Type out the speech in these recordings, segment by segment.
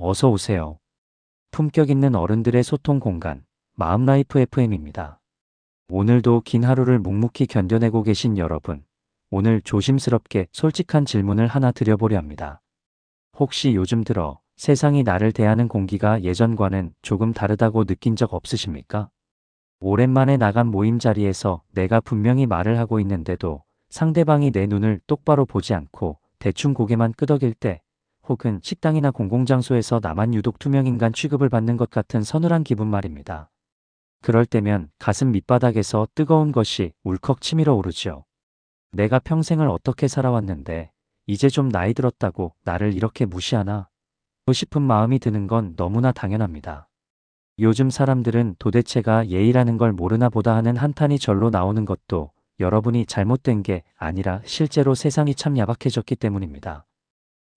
어서 오세요. 품격 있는 어른들의 소통 공간, 마음라이프 FM입니다. 오늘도 긴 하루를 묵묵히 견뎌내고 계신 여러분, 오늘 조심스럽게 솔직한 질문을 하나 드려보려 합니다. 혹시 요즘 들어 세상이 나를 대하는 공기가 예전과는 조금 다르다고 느낀 적 없으십니까? 오랜만에 나간 모임 자리에서 내가 분명히 말을 하고 있는데도 상대방이 내 눈을 똑바로 보지 않고 대충 고개만 끄덕일 때, 혹은 식당이나 공공장소에서 나만 유독 투명인간 취급을 받는 것 같은 서늘한 기분 말입니다. 그럴 때면 가슴 밑바닥에서 뜨거운 것이 울컥 치밀어 오르죠. 내가 평생을 어떻게 살아왔는데 이제 좀 나이 들었다고 나를 이렇게 무시하나? 하고 싶은 마음이 드는 건 너무나 당연합니다. 요즘 사람들은 도대체가 예의라는 걸 모르나 보다 하는 한탄이 절로 나오는 것도 여러분이 잘못된 게 아니라 실제로 세상이 참 야박해졌기 때문입니다.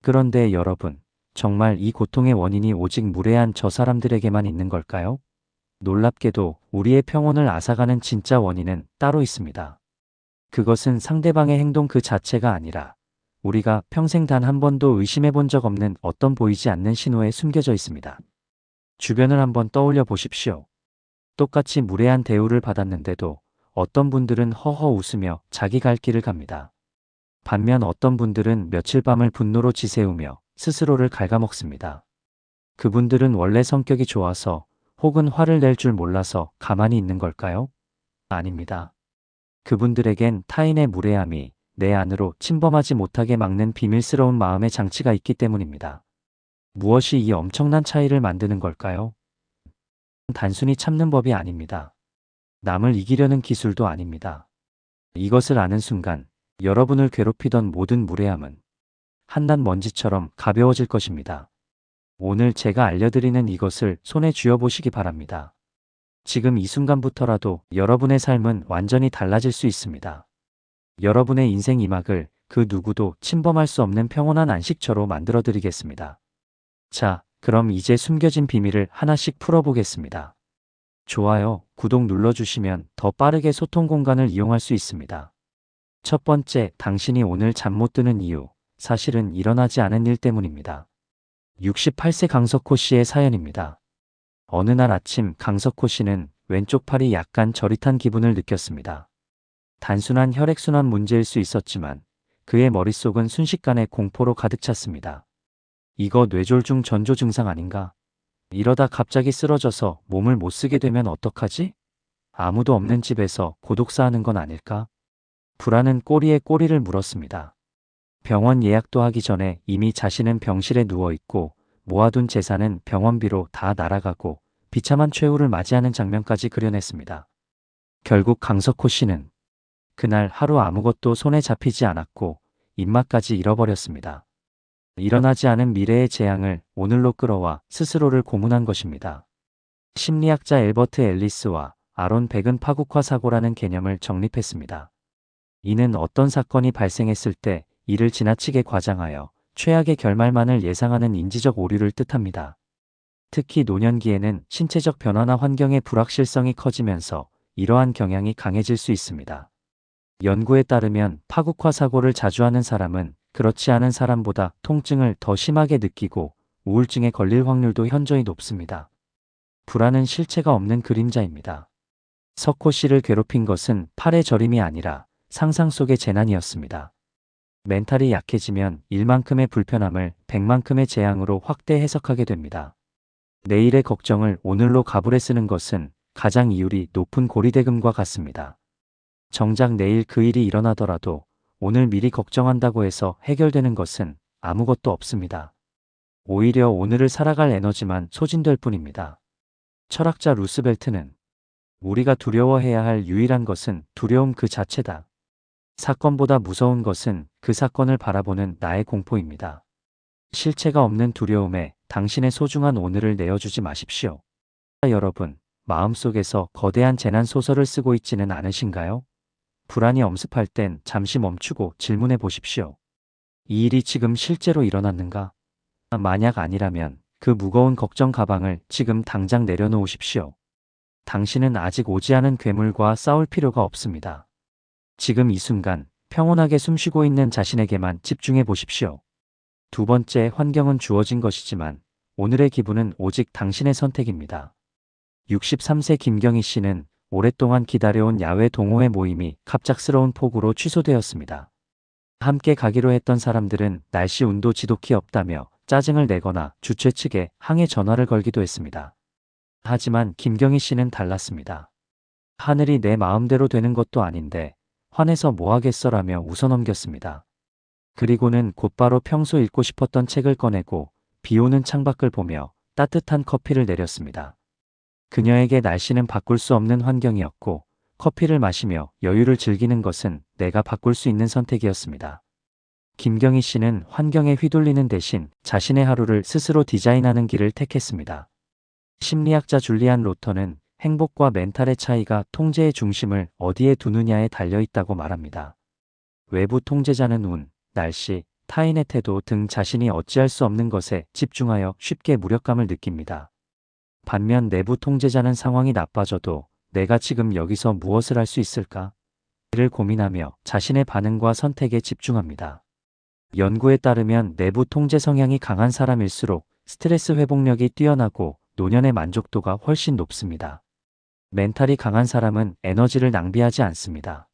그런데 여러분, 정말 이 고통의 원인이 오직 무례한 저 사람들에게만 있는 걸까요? 놀랍게도 우리의 평온을 앗아가는 진짜 원인은 따로 있습니다. 그것은 상대방의 행동 그 자체가 아니라 우리가 평생 단 한 번도 의심해 본 적 없는 어떤 보이지 않는 신호에 숨겨져 있습니다. 주변을 한번 떠올려 보십시오. 똑같이 무례한 대우를 받았는데도 어떤 분들은 허허 웃으며 자기 갈 길을 갑니다. 반면 어떤 분들은 며칠 밤을 분노로 지새우며 스스로를 갉아먹습니다. 그분들은 원래 성격이 좋아서 혹은 화를 낼 줄 몰라서 가만히 있는 걸까요? 아닙니다. 그분들에겐 타인의 무례함이 내 안으로 침범하지 못하게 막는 비밀스러운 마음의 장치가 있기 때문입니다. 무엇이 이 엄청난 차이를 만드는 걸까요? 단순히 참는 법이 아닙니다. 남을 이기려는 기술도 아닙니다. 이것을 아는 순간 여러분을 괴롭히던 모든 무례함은 한낱 먼지처럼 가벼워질 것입니다. 오늘 제가 알려드리는 이것을 손에 쥐어보시기 바랍니다. 지금 이 순간부터라도 여러분의 삶은 완전히 달라질 수 있습니다. 여러분의 인생 이막을 그 누구도 침범할 수 없는 평온한 안식처로 만들어드리겠습니다. 자, 그럼 이제 숨겨진 비밀을 하나씩 풀어보겠습니다. 좋아요, 구독 눌러주시면 더 빠르게 소통 공간을 이용할 수 있습니다. 첫 번째, 당신이 오늘 잠 못 드는 이유, 사실은 일어나지 않은 일 때문입니다. 68세 강석호 씨의 사연입니다. 어느 날 아침 강석호 씨는 왼쪽 팔이 약간 저릿한 기분을 느꼈습니다. 단순한 혈액순환 문제일 수 있었지만 그의 머릿속은 순식간에 공포로 가득 찼습니다. 이거 뇌졸중 전조 증상 아닌가? 이러다 갑자기 쓰러져서 몸을 못 쓰게 되면 어떡하지? 아무도 없는 집에서 고독사하는 건 아닐까? 불안은 꼬리에 꼬리를 물었습니다. 병원 예약도 하기 전에 이미 자신은 병실에 누워있고 모아둔 재산은 병원비로 다 날아가고 비참한 최후를 맞이하는 장면까지 그려냈습니다. 결국 강석호 씨는 그날 하루 아무것도 손에 잡히지 않았고 입맛까지 잃어버렸습니다. 일어나지 않은 미래의 재앙을 오늘로 끌어와 스스로를 고문한 것입니다. 심리학자 엘버트 앨리스와 아론 백은 파국화 사고라는 개념을 정립했습니다. 이는 어떤 사건이 발생했을 때 이를 지나치게 과장하여 최악의 결말만을 예상하는 인지적 오류를 뜻합니다. 특히 노년기에는 신체적 변화나 환경의 불확실성이 커지면서 이러한 경향이 강해질 수 있습니다. 연구에 따르면 파국화 사고를 자주 하는 사람은 그렇지 않은 사람보다 통증을 더 심하게 느끼고 우울증에 걸릴 확률도 현저히 높습니다. 불안은 실체가 없는 그림자입니다. 석호 씨를 괴롭힌 것은 팔의 저림이 아니라 상상 속의 재난이었습니다. 멘탈이 약해지면 1만큼의 불편함을 100만큼의 재앙으로 확대 해석하게 됩니다. 내일의 걱정을 오늘로 가불해 쓰는 것은 가장 이율이 높은 고리대금과 같습니다. 정작 내일 그 일이 일어나더라도 오늘 미리 걱정한다고 해서 해결되는 것은 아무것도 없습니다. 오히려 오늘을 살아갈 에너지만 소진될 뿐입니다. 철학자 루스벨트는 우리가 두려워해야 할 유일한 것은 두려움 그 자체다. 사건보다 무서운 것은 그 사건을 바라보는 나의 공포입니다. 실체가 없는 두려움에 당신의 소중한 오늘을 내어주지 마십시오. 여러분, 마음속에서 거대한 재난 소설을 쓰고 있지는 않으신가요? 불안이 엄습할 땐 잠시 멈추고 질문해 보십시오. 이 일이 지금 실제로 일어났는가? 만약 아니라면 그 무거운 걱정 가방을 지금 당장 내려놓으십시오. 당신은 아직 오지 않은 괴물과 싸울 필요가 없습니다. 지금 이 순간 평온하게 숨쉬고 있는 자신에게만 집중해 보십시오. 두 번째, 환경은 주어진 것이지만 오늘의 기분은 오직 당신의 선택입니다. 63세 김경희 씨는 오랫동안 기다려온 야외 동호회 모임이 갑작스러운 폭우로 취소되었습니다. 함께 가기로 했던 사람들은 날씨 운도 지독히 없다며 짜증을 내거나 주최 측에 항해 전화를 걸기도 했습니다. 하지만 김경희 씨는 달랐습니다. 하늘이 내 마음대로 되는 것도 아닌데 화내서 뭐 하겠어라며 웃어넘겼습니다. 그리고는 곧바로 평소 읽고 싶었던 책을 꺼내고 비오는 창밖을 보며 따뜻한 커피를 내렸습니다. 그녀에게 날씨는 바꿀 수 없는 환경이었고 커피를 마시며 여유를 즐기는 것은 내가 바꿀 수 있는 선택이었습니다. 김경희 씨는 환경에 휘둘리는 대신 자신의 하루를 스스로 디자인하는 길을 택했습니다. 심리학자 줄리안 로터는 행복과 멘탈의 차이가 통제의 중심을 어디에 두느냐에 달려 있다고 말합니다. 외부 통제자는 운, 날씨, 타인의 태도 등 자신이 어찌할 수 없는 것에 집중하여 쉽게 무력감을 느낍니다. 반면 내부 통제자는 상황이 나빠져도 내가 지금 여기서 무엇을 할 수 있을까? 를 고민하며 자신의 반응과 선택에 집중합니다. 연구에 따르면 내부 통제 성향이 강한 사람일수록 스트레스 회복력이 뛰어나고 노년의 만족도가 훨씬 높습니다. 멘탈이 강한 사람은 에너지를 낭비하지 않습니다.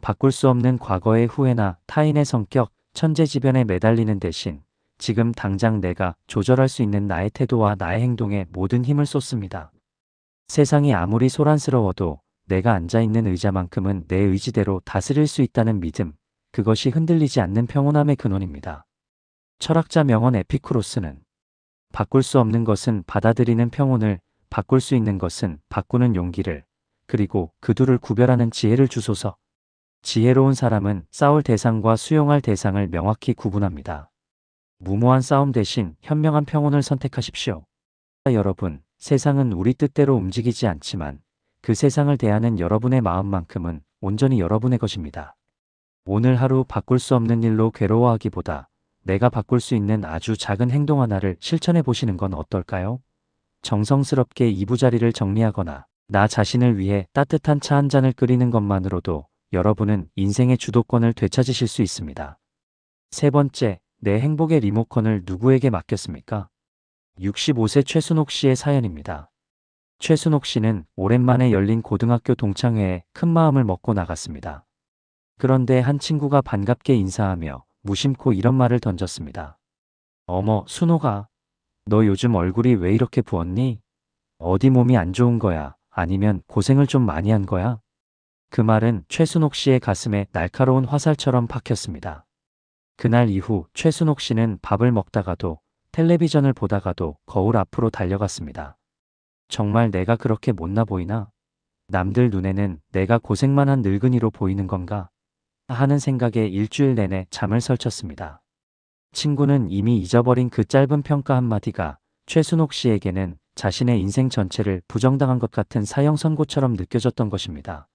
바꿀 수 없는 과거의 후회나 타인의 성격, 천재지변에 매달리는 대신 지금 당장 내가 조절할 수 있는 나의 태도와 나의 행동에 모든 힘을 쏟습니다. 세상이 아무리 소란스러워도 내가 앉아있는 의자만큼은 내 의지대로 다스릴 수 있다는 믿음, 그것이 흔들리지 않는 평온함의 근원입니다. 철학자 명언 에피쿠로스는 바꿀 수 없는 것은 받아들이는 평온을, 바꿀 수 있는 것은 바꾸는 용기를, 그리고 그 둘을 구별하는 지혜를 주소서. 지혜로운 사람은 싸울 대상과 수용할 대상을 명확히 구분합니다. 무모한 싸움 대신 현명한 평온을 선택하십시오. 여러분, 세상은 우리 뜻대로 움직이지 않지만 그 세상을 대하는 여러분의 마음만큼은 온전히 여러분의 것입니다. 오늘 하루 바꿀 수 없는 일로 괴로워하기보다 내가 바꿀 수 있는 아주 작은 행동 하나를 실천해 보시는 건 어떨까요? 정성스럽게 이부자리를 정리하거나 나 자신을 위해 따뜻한 차 한 잔을 끓이는 것만으로도 여러분은 인생의 주도권을 되찾으실 수 있습니다. 세 번째, 내 행복의 리모컨을 누구에게 맡겼습니까? 65세 최순옥 씨의 사연입니다. 최순옥 씨는 오랜만에 열린 고등학교 동창회에 큰 마음을 먹고 나갔습니다. 그런데 한 친구가 반갑게 인사하며 무심코 이런 말을 던졌습니다. 어머, 순옥아. 너 요즘 얼굴이 왜 이렇게 부었니? 어디 몸이 안 좋은 거야? 아니면 고생을 좀 많이 한 거야? 그 말은 최순옥 씨의 가슴에 날카로운 화살처럼 박혔습니다. 그날 이후 최순옥 씨는 밥을 먹다가도 텔레비전을 보다가도 거울 앞으로 달려갔습니다. 정말 내가 그렇게 못나 보이나? 남들 눈에는 내가 고생만 한 늙은이로 보이는 건가? 하는 생각에 일주일 내내 잠을 설쳤습니다. 친구는 이미 잊어버린 그 짧은 평가 한마디가 최순옥 씨에게는 자신의 인생 전체를 부정당한 것 같은 사형 선고처럼 느껴졌던 것입니다.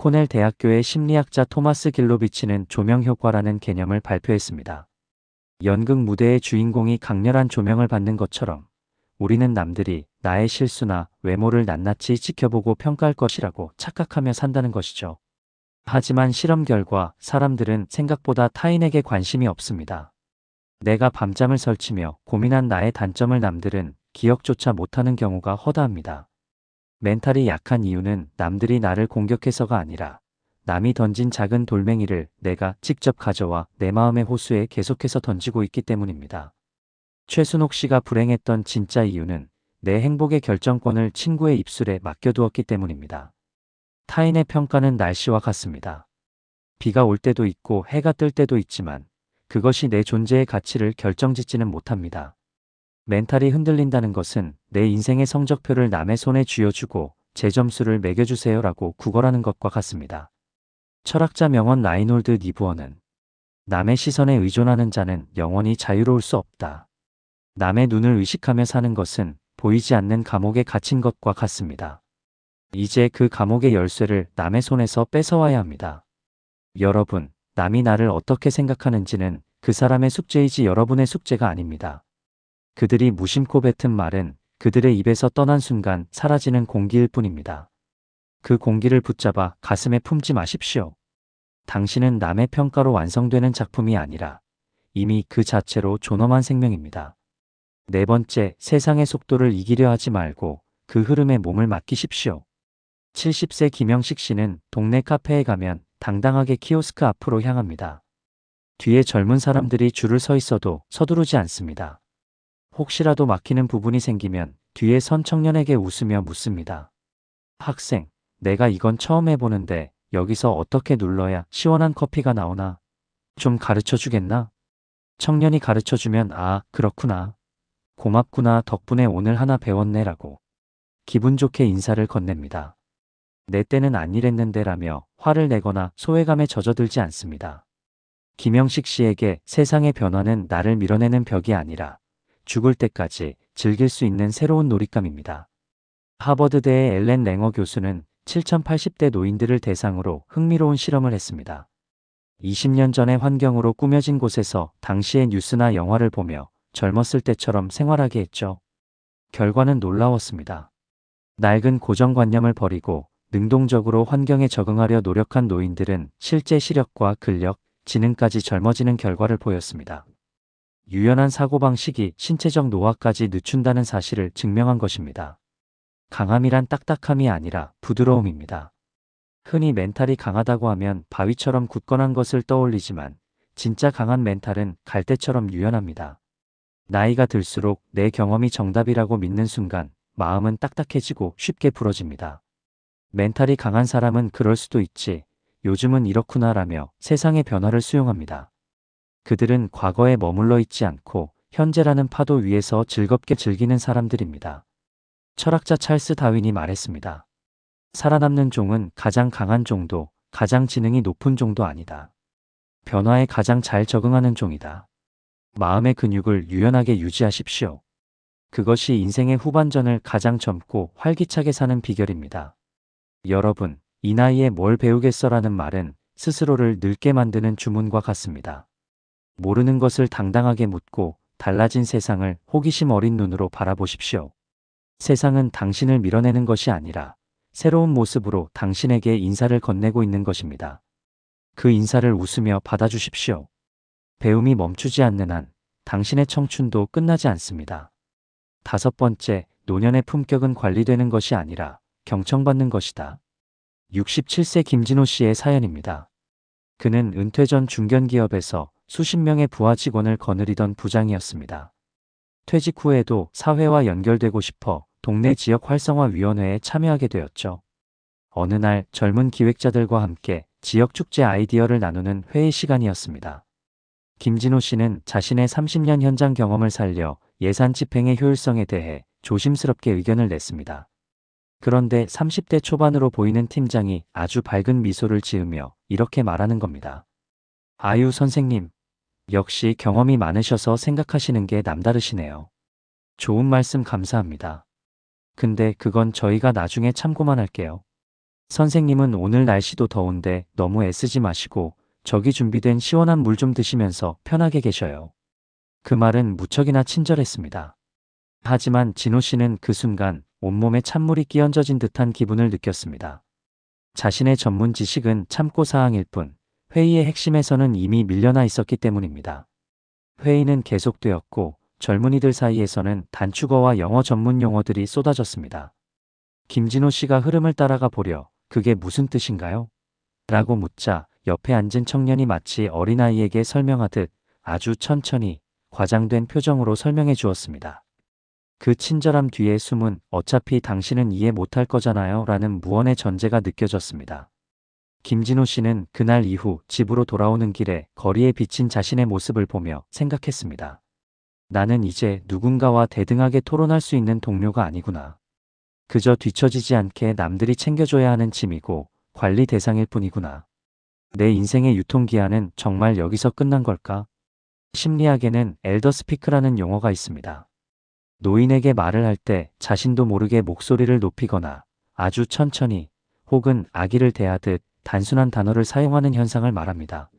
코넬 대학교의 심리학자 토마스 길로비치는 조명 효과라는 개념을 발표했습니다. 연극 무대의 주인공이 강렬한 조명을 받는 것처럼 우리는 남들이 나의 실수나 외모를 낱낱이 지켜보고 평가할 것이라고 착각하며 산다는 것이죠. 하지만 실험 결과 사람들은 생각보다 타인에게 관심이 없습니다. 내가 밤잠을 설치며 고민한 나의 단점을 남들은 기억조차 못하는 경우가 허다합니다. 멘탈이 약한 이유는 남들이 나를 공격해서가 아니라 남이 던진 작은 돌멩이를 내가 직접 가져와 내 마음의 호수에 계속해서 던지고 있기 때문입니다. 최순옥 씨가 불행했던 진짜 이유는 내 행복의 결정권을 친구의 입술에 맡겨두었기 때문입니다. 타인의 평가는 날씨와 같습니다. 비가 올 때도 있고 해가 뜰 때도 있지만 그것이 내 존재의 가치를 결정짓지는 못합니다. 멘탈이 흔들린다는 것은 내 인생의 성적표를 남의 손에 쥐어주고 제 점수를 매겨주세요라고 구걸하는 것과 같습니다. 철학자 명언 라이놀드 니부어는 남의 시선에 의존하는 자는 영원히 자유로울 수 없다. 남의 눈을 의식하며 사는 것은 보이지 않는 감옥에 갇힌 것과 같습니다. 이제 그 감옥의 열쇠를 남의 손에서 뺏어와야 합니다. 여러분, 남이 나를 어떻게 생각하는지는 그 사람의 숙제이지 여러분의 숙제가 아닙니다. 그들이 무심코 뱉은 말은 그들의 입에서 떠난 순간 사라지는 공기일 뿐입니다. 그 공기를 붙잡아 가슴에 품지 마십시오. 당신은 남의 평가로 완성되는 작품이 아니라 이미 그 자체로 존엄한 생명입니다. 네 번째, 세상의 속도를 이기려 하지 말고 그 흐름에 몸을 맡기십시오. 70세 김영식 씨는 동네 카페에 가면 당당하게 키오스크 앞으로 향합니다. 뒤에 젊은 사람들이 줄을 서 있어도 서두르지 않습니다. 혹시라도 막히는 부분이 생기면 뒤에 선 청년에게 웃으며 묻습니다. 학생, 내가 이건 처음 해보는데 여기서 어떻게 눌러야 시원한 커피가 나오나? 좀 가르쳐 주겠나? 청년이 가르쳐 주면 아, 그렇구나. 고맙구나. 덕분에 오늘 하나 배웠네라고 기분 좋게 인사를 건넵니다. 내 때는 안 이랬는데라며 화를 내거나 소외감에 젖어들지 않습니다. 김영식 씨에게 세상의 변화는 나를 밀어내는 벽이 아니라 죽을 때까지 즐길 수 있는 새로운 놀잇감입니다. 하버드대의 엘렌 랭어 교수는 7080대 노인들을 대상으로 흥미로운 실험을 했습니다. 20년 전의 환경으로 꾸며진 곳에서 당시의 뉴스나 영화를 보며 젊었을 때처럼 생활하게 했죠. 결과는 놀라웠습니다. 낡은 고정관념을 버리고 능동적으로 환경에 적응하려 노력한 노인들은 실제 시력과 근력, 지능까지 젊어지는 결과를 보였습니다. 유연한 사고방식이 신체적 노화까지 늦춘다는 사실을 증명한 것입니다. 강함이란 딱딱함이 아니라 부드러움입니다. 흔히 멘탈이 강하다고 하면 바위처럼 굳건한 것을 떠올리지만 진짜 강한 멘탈은 갈대처럼 유연합니다. 나이가 들수록 내 경험이 정답이라고 믿는 순간 마음은 딱딱해지고 쉽게 부러집니다. 멘탈이 강한 사람은 그럴 수도 있지, 요즘은 이렇구나라며 세상의 변화를 수용합니다. 그들은 과거에 머물러 있지 않고 현재라는 파도 위에서 즐겁게 즐기는 사람들입니다. 철학자 찰스 다윈이 말했습니다. 살아남는 종은 가장 강한 종도, 가장 지능이 높은 종도 아니다. 변화에 가장 잘 적응하는 종이다. 마음의 근육을 유연하게 유지하십시오. 그것이 인생의 후반전을 가장 젊고 활기차게 사는 비결입니다. 여러분, 이 나이에 뭘 배우겠어라는 말은 스스로를 늙게 만드는 주문과 같습니다. 모르는 것을 당당하게 묻고 달라진 세상을 호기심 어린 눈으로 바라보십시오. 세상은 당신을 밀어내는 것이 아니라 새로운 모습으로 당신에게 인사를 건네고 있는 것입니다. 그 인사를 웃으며 받아주십시오. 배움이 멈추지 않는 한 당신의 청춘도 끝나지 않습니다. 다섯 번째, 노년의 품격은 관리되는 것이 아니라 경청받는 것이다. 67세 김진호 씨의 사연입니다. 그는 은퇴 전 중견기업에서 수십 명의 부하 직원을 거느리던 부장이었습니다. 퇴직 후에도 사회와 연결되고 싶어 동네 지역 활성화위원회에 참여하게 되었죠. 어느 날 젊은 기획자들과 함께 지역 축제 아이디어를 나누는 회의 시간이었습니다. 김진호 씨는 자신의 30년 현장 경험을 살려 예산 집행의 효율성에 대해 조심스럽게 의견을 냈습니다. 그런데 30대 초반으로 보이는 팀장이 아주 밝은 미소를 지으며 이렇게 말하는 겁니다. 아유 선생님, 역시 경험이 많으셔서 생각하시는 게 남다르시네요. 좋은 말씀 감사합니다. 근데 그건 저희가 나중에 참고만 할게요. 선생님은 오늘 날씨도 더운데 너무 애쓰지 마시고 저기 준비된 시원한 물 좀 드시면서 편하게 계셔요. 그 말은 무척이나 친절했습니다. 하지만 진호 씨는 그 순간 온몸에 찬물이 끼얹어진 듯한 기분을 느꼈습니다. 자신의 전문 지식은 참고사항일 뿐 회의의 핵심에서는 이미 밀려나 있었기 때문입니다. 회의는 계속되었고 젊은이들 사이에서는 단축어와 영어 전문 용어들이 쏟아졌습니다. 김진호 씨가 흐름을 따라가 보려 그게 무슨 뜻인가요? 라고 묻자 옆에 앉은 청년이 마치 어린아이에게 설명하듯 아주 천천히 과장된 표정으로 설명해 주었습니다. 그 친절함 뒤에 숨은 어차피 당신은 이해 못할 거잖아요 라는 무언의 전제가 느껴졌습니다. 김진호 씨는 그날 이후 집으로 돌아오는 길에 거리에 비친 자신의 모습을 보며 생각했습니다. 나는 이제 누군가와 대등하게 토론할 수 있는 동료가 아니구나. 그저 뒤처지지 않게 남들이 챙겨줘야 하는 짐이고 관리 대상일 뿐이구나. 내 인생의 유통기한은 정말 여기서 끝난 걸까? 심리학에는 엘더스피크라는 용어가 있습니다. 노인에게 말을 할 때 자신도 모르게 목소리를 높이거나 아주 천천히 혹은 아기를 대하듯 단순한 단어를 사용하는 현상을 말합니다.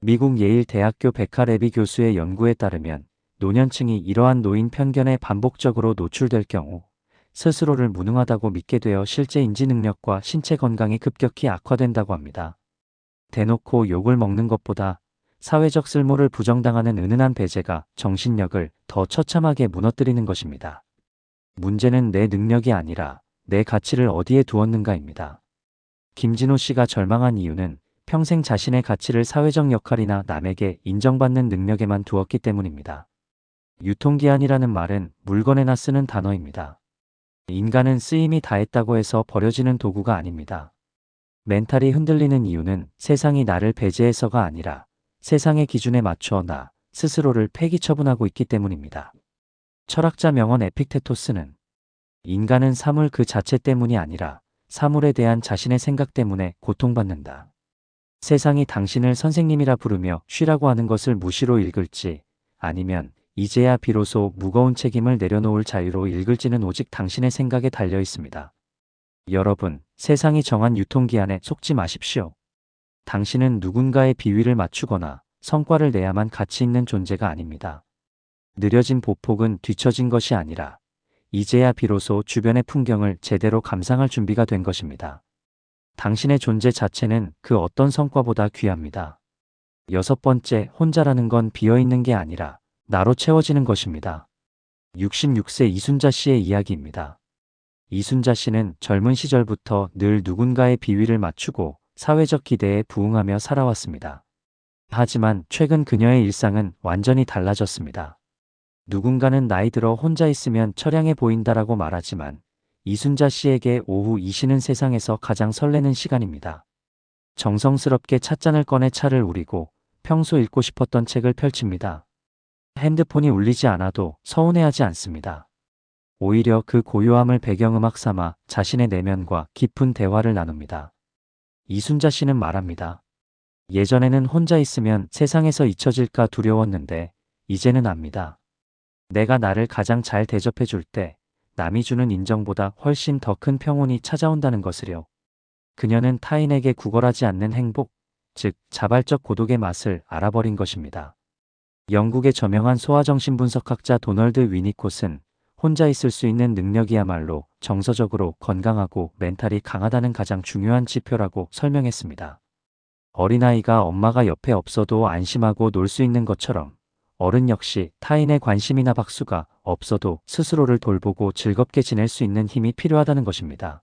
미국 예일 대학교 베카 레비 교수의 연구에 따르면 노년층이 이러한 노인 편견에 반복적으로 노출될 경우 스스로를 무능하다고 믿게 되어 실제 인지 능력과 신체 건강이 급격히 악화된다고 합니다. 대놓고 욕을 먹는 것보다 사회적 쓸모를 부정당하는 은은한 배제가 정신력을 더 처참하게 무너뜨리는 것입니다. 문제는 내 능력이 아니라 내 가치를 어디에 두었는가입니다. 김진호 씨가 절망한 이유는 평생 자신의 가치를 사회적 역할이나 남에게 인정받는 능력에만 두었기 때문입니다. 유통기한이라는 말은 물건에나 쓰는 단어입니다. 인간은 쓰임이 다했다고 해서 버려지는 도구가 아닙니다. 멘탈이 흔들리는 이유는 세상이 나를 배제해서가 아니라 세상의 기준에 맞춰 나 스스로를 폐기 처분하고 있기 때문입니다. 철학자 명언 에픽테토스는 인간은 사물 그 자체 때문이 아니라 사물에 대한 자신의 생각 때문에 고통받는다. 세상이 당신을 선생님이라 부르며 쉬라고 하는 것을 무시로 읽을지 아니면 이제야 비로소 무거운 책임을 내려놓을 자유로 읽을지는 오직 당신의 생각에 달려 있습니다. 여러분, 세상이 정한 유통기한에 속지 마십시오. 당신은 누군가의 비위를 맞추거나 성과를 내야만 가치 있는 존재가 아닙니다. 느려진 보폭은 뒤처진 것이 아니라 이제야 비로소 주변의 풍경을 제대로 감상할 준비가 된 것입니다. 당신의 존재 자체는 그 어떤 성과보다 귀합니다. 6번째, 혼자라는 건 비어있는 게 아니라 나로 채워지는 것입니다. 66세 이순자 씨의 이야기입니다. 이순자 씨는 젊은 시절부터 늘 누군가의 비위를 맞추고 사회적 기대에 부응하며 살아왔습니다. 하지만 최근 그녀의 일상은 완전히 달라졌습니다. 누군가는 나이 들어 혼자 있으면 처량해 보인다라고 말하지만 이순자 씨에게 오후 이 시는 세상에서 가장 설레는 시간입니다. 정성스럽게 찻잔을 꺼내 차를 우리고 평소 읽고 싶었던 책을 펼칩니다. 핸드폰이 울리지 않아도 서운해하지 않습니다. 오히려 그 고요함을 배경음악 삼아 자신의 내면과 깊은 대화를 나눕니다. 이순자 씨는 말합니다. 예전에는 혼자 있으면 세상에서 잊혀질까 두려웠는데 이제는 압니다. 내가 나를 가장 잘 대접해 줄 때 남이 주는 인정보다 훨씬 더 큰 평온이 찾아온다는 것을요. 그녀는 타인에게 구걸하지 않는 행복, 즉 자발적 고독의 맛을 알아버린 것입니다. 영국의 저명한 소아정신분석학자 도널드 위니콧은 혼자 있을 수 있는 능력이야말로 정서적으로 건강하고 멘탈이 강하다는 가장 중요한 지표라고 설명했습니다. 어린아이가 엄마가 옆에 없어도 안심하고 놀 수 있는 것처럼 어른 역시 타인의 관심이나 박수가 없어도 스스로를 돌보고 즐겁게 지낼 수 있는 힘이 필요하다는 것입니다.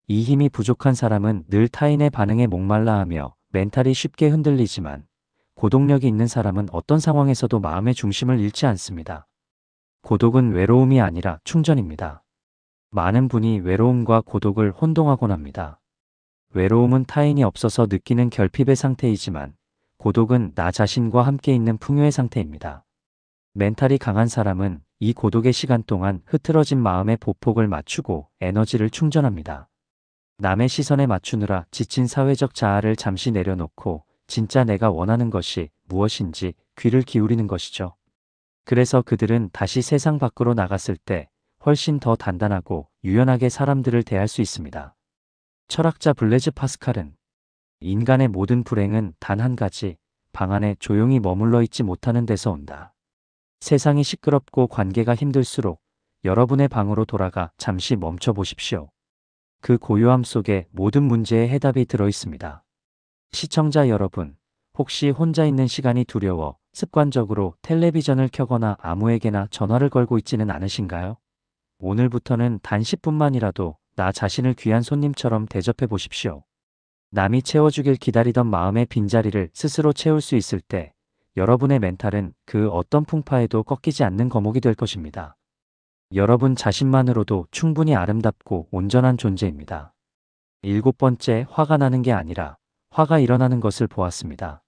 이 힘이 부족한 사람은 늘 타인의 반응에 목말라하며 멘탈이 쉽게 흔들리지만 고독력이 있는 사람은 어떤 상황에서도 마음의 중심을 잃지 않습니다. 고독은 외로움이 아니라 충전입니다. 많은 분이 외로움과 고독을 혼동하곤 합니다. 외로움은 타인이 없어서 느끼는 결핍의 상태이지만 고독은 나 자신과 함께 있는 풍요의 상태입니다. 멘탈이 강한 사람은 이 고독의 시간 동안 흐트러진 마음의 보폭을 맞추고 에너지를 충전합니다. 남의 시선에 맞추느라 지친 사회적 자아를 잠시 내려놓고 진짜 내가 원하는 것이 무엇인지 귀를 기울이는 것이죠. 그래서 그들은 다시 세상 밖으로 나갔을 때 훨씬 더 단단하고 유연하게 사람들을 대할 수 있습니다. 철학자 블레즈 파스칼은 인간의 모든 불행은 단 한 가지, 방 안에 조용히 머물러 있지 못하는 데서 온다. 세상이 시끄럽고 관계가 힘들수록 여러분의 방으로 돌아가 잠시 멈춰 보십시오. 그 고요함 속에 모든 문제의 해답이 들어 있습니다. 시청자 여러분, 혹시 혼자 있는 시간이 두려워 습관적으로 텔레비전을 켜거나 아무에게나 전화를 걸고 있지는 않으신가요? 오늘부터는 단 10분만이라도 나 자신을 귀한 손님처럼 대접해 보십시오. 남이 채워주길 기다리던 마음의 빈자리를 스스로 채울 수 있을 때 여러분의 멘탈은 그 어떤 풍파에도 꺾이지 않는 거목이 될 것입니다. 여러분 자신만으로도 충분히 아름답고 온전한 존재입니다. 7번째, 화가 나는 게 아니라 화가 일어나는 것을 보았습니다.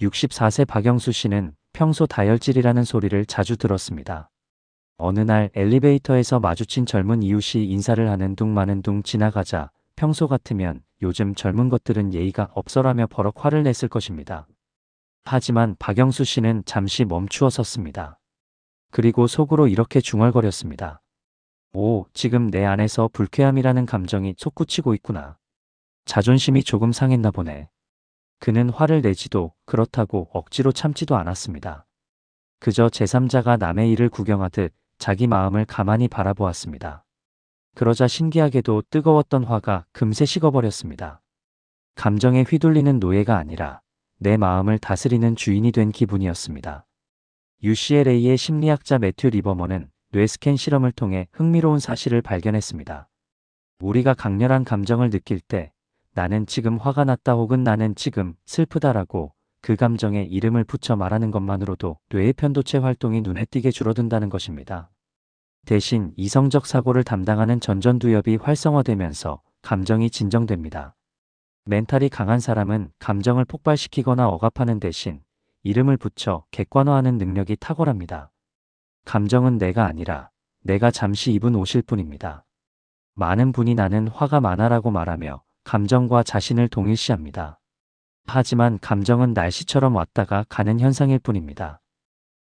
64세 박영수 씨는 평소 다혈질이라는 소리를 자주 들었습니다. 어느 날 엘리베이터에서 마주친 젊은 이웃이 인사를 하는 둥 마는 둥 지나가자 평소 같으면 요즘 젊은 것들은 예의가 없어라며 버럭 화를 냈을 것입니다. 하지만 박영수 씨는 잠시 멈추어 섰습니다. 그리고 속으로 이렇게 중얼거렸습니다. 오, 지금 내 안에서 불쾌함이라는 감정이 솟구치고 있구나. 자존심이 조금 상했나 보네. 그는 화를 내지도 그렇다고 억지로 참지도 않았습니다. 그저 제3자가 남의 일을 구경하듯 자기 마음을 가만히 바라보았습니다. 그러자 신기하게도 뜨거웠던 화가 금세 식어버렸습니다. 감정에 휘둘리는 노예가 아니라 내 마음을 다스리는 주인이 된 기분이었습니다. UCLA의 심리학자 매튜 리버먼은 뇌 스캔 실험을 통해 흥미로운 사실을 발견했습니다. 우리가 강렬한 감정을 느낄 때 나는 지금 화가 났다 혹은 나는 지금 슬프다라고 그 감정에 이름을 붙여 말하는 것만으로도 뇌의 편도체 활동이 눈에 띄게 줄어든다는 것입니다. 대신 이성적 사고를 담당하는 전전두엽이 활성화되면서 감정이 진정됩니다. 멘탈이 강한 사람은 감정을 폭발시키거나 억압하는 대신 이름을 붙여 객관화하는 능력이 탁월합니다. 감정은 내가 아니라 내가 잠시 입은 옷일 뿐입니다. 많은 분이 나는 화가 많아라고 말하며 감정과 자신을 동일시합니다. 하지만 감정은 날씨처럼 왔다가 가는 현상일 뿐입니다.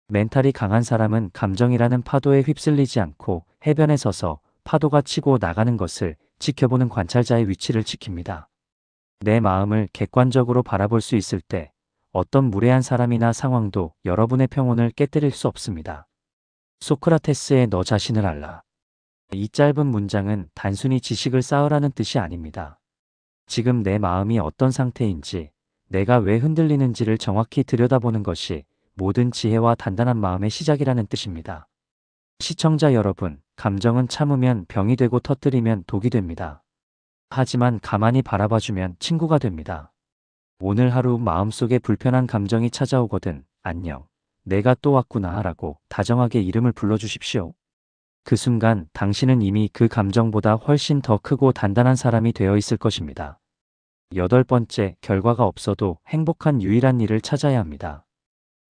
멘탈이 강한 사람은 감정이라는 파도에 휩쓸리지 않고 해변에 서서 파도가 치고 나가는 것을 지켜보는 관찰자의 위치를 지킵니다. 내 마음을 객관적으로 바라볼 수 있을 때 어떤 무례한 사람이나 상황도 여러분의 평온을 깨뜨릴 수 없습니다. 소크라테스의 너 자신을 알라. 이 짧은 문장은 단순히 지식을 쌓으라는 뜻이 아닙니다. 지금 내 마음이 어떤 상태인지, 내가 왜 흔들리는지를 정확히 들여다보는 것이 모든 지혜와 단단한 마음의 시작이라는 뜻입니다. 시청자 여러분, 감정은 참으면 병이 되고 터뜨리면 독이 됩니다. 하지만 가만히 바라봐주면 친구가 됩니다. 오늘 하루 마음속에 불편한 감정이 찾아오거든 안녕, 내가 또 왔구나 라고 다정하게 이름을 불러주십시오. 그 순간 당신은 이미 그 감정보다 훨씬 더 크고 단단한 사람이 되어 있을 것입니다. 8번째, 결과가 없어도 행복한 유일한 일을 찾아야 합니다.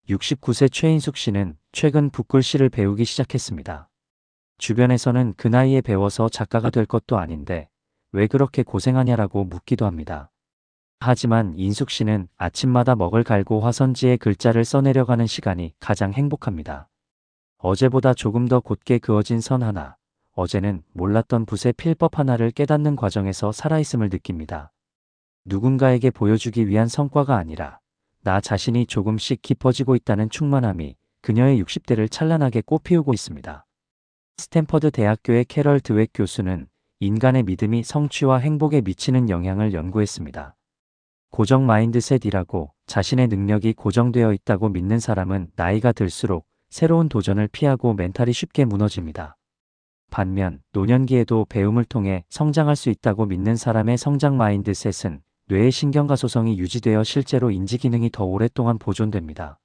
69세 최인숙 씨는 최근 붓글씨를 배우기 시작했습니다. 주변에서는 그 나이에 배워서 작가가 될 것도 아닌데 왜 그렇게 고생하냐라고 묻기도 합니다. 하지만 인숙 씨는 아침마다 먹을 갈고 화선지에 글자를 써내려가는 시간이 가장 행복합니다. 어제보다 조금 더 곧게 그어진 선 하나, 어제는 몰랐던 붓의 필법 하나를 깨닫는 과정에서 살아있음을 느낍니다. 누군가에게 보여주기 위한 성과가 아니라 나 자신이 조금씩 깊어지고 있다는 충만함이 그녀의 60대를 찬란하게 꽃피우고 있습니다. 스탠퍼드 대학교의 캐럴 드웩 교수는 인간의 믿음이 성취와 행복에 미치는 영향을 연구했습니다. 고정 마인드셋이라고, 자신의 능력이 고정되어 있다고 믿는 사람은 나이가 들수록 새로운 도전을 피하고 멘탈이 쉽게 무너집니다. 반면 노년기에도 배움을 통해 성장할 수 있다고 믿는 사람의 성장 마인드셋은 뇌의 신경가소성이 유지되어 실제로 인지 기능이 더 오랫동안 보존됩니다.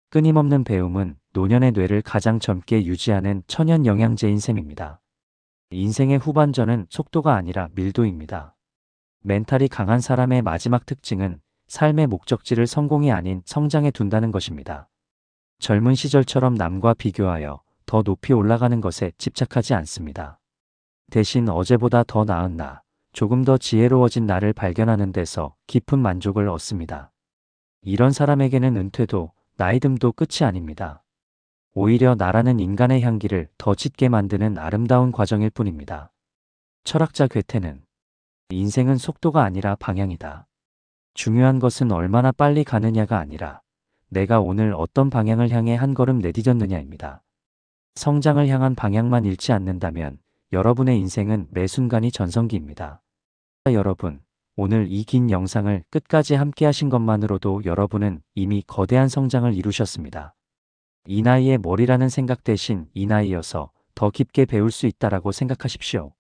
끊임없는 배움은 노년의 뇌를 가장 젊게 유지하는 천연 영양제인 셈입니다. 인생의 후반전은 속도가 아니라 밀도입니다. 멘탈이 강한 사람의 마지막 특징은 삶의 목적지를 성공이 아닌 성장에 둔다는 것입니다. 젊은 시절처럼 남과 비교하여 더 높이 올라가는 것에 집착하지 않습니다. 대신 어제보다 더 나은 나, 조금 더 지혜로워진 나를 발견하는 데서 깊은 만족을 얻습니다. 이런 사람에게는 은퇴도 나이듦도 끝이 아닙니다. 오히려 나라는 인간의 향기를 더 짙게 만드는 아름다운 과정일 뿐입니다. 철학자 괴테는 인생은 속도가 아니라 방향이다. 중요한 것은 얼마나 빨리 가느냐가 아니라 내가 오늘 어떤 방향을 향해 한 걸음 내디뎠느냐입니다. 성장을 향한 방향만 잃지 않는다면 여러분의 인생은 매 순간이 전성기입니다. 여러분, 오늘 이 긴 영상을 끝까지 함께 하신 것만으로도 여러분은 이미 거대한 성장을 이루셨습니다. 이 나이에 머리라는 생각 대신 이 나이여서 더 깊게 배울 수 있다라고 생각하십시오.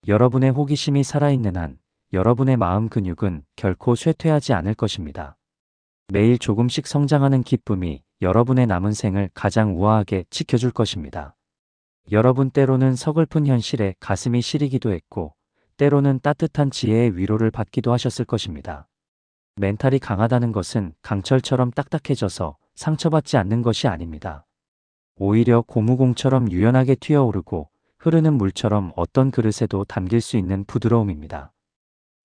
여러분의 호기심이 살아있는 한 여러분의 마음 근육은 결코 쇠퇴하지 않을 것입니다. 매일 조금씩 성장하는 기쁨이 여러분의 남은 생을 가장 우아하게 지켜줄 것입니다. 여러분, 때로는 서글픈 현실에 가슴이 시리기도 했고 때로는 따뜻한 지혜의 위로를 받기도 하셨을 것입니다. 멘탈이 강하다는 것은 강철처럼 딱딱해져서 상처받지 않는 것이 아닙니다. 오히려 고무공처럼 유연하게 튀어오르고 흐르는 물처럼 어떤 그릇에도 담길 수 있는 부드러움입니다.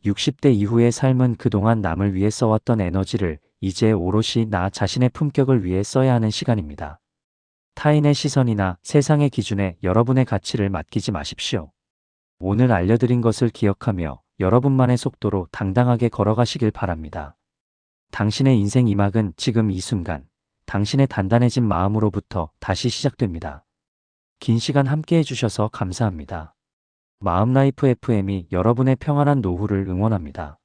60대 이후의 삶은 그동안 남을 위해 써왔던 에너지를 이제 오롯이 나 자신의 품격을 위해 써야 하는 시간입니다. 타인의 시선이나 세상의 기준에 여러분의 가치를 맡기지 마십시오. 오늘 알려드린 것을 기억하며 여러분만의 속도로 당당하게 걸어가시길 바랍니다. 당신의 인생 2막은 지금 이 순간, 당신의 단단해진 마음으로부터 다시 시작됩니다. 긴 시간 함께 해주셔서 감사합니다. 마음라이프 FM이 여러분의 평안한 노후를 응원합니다.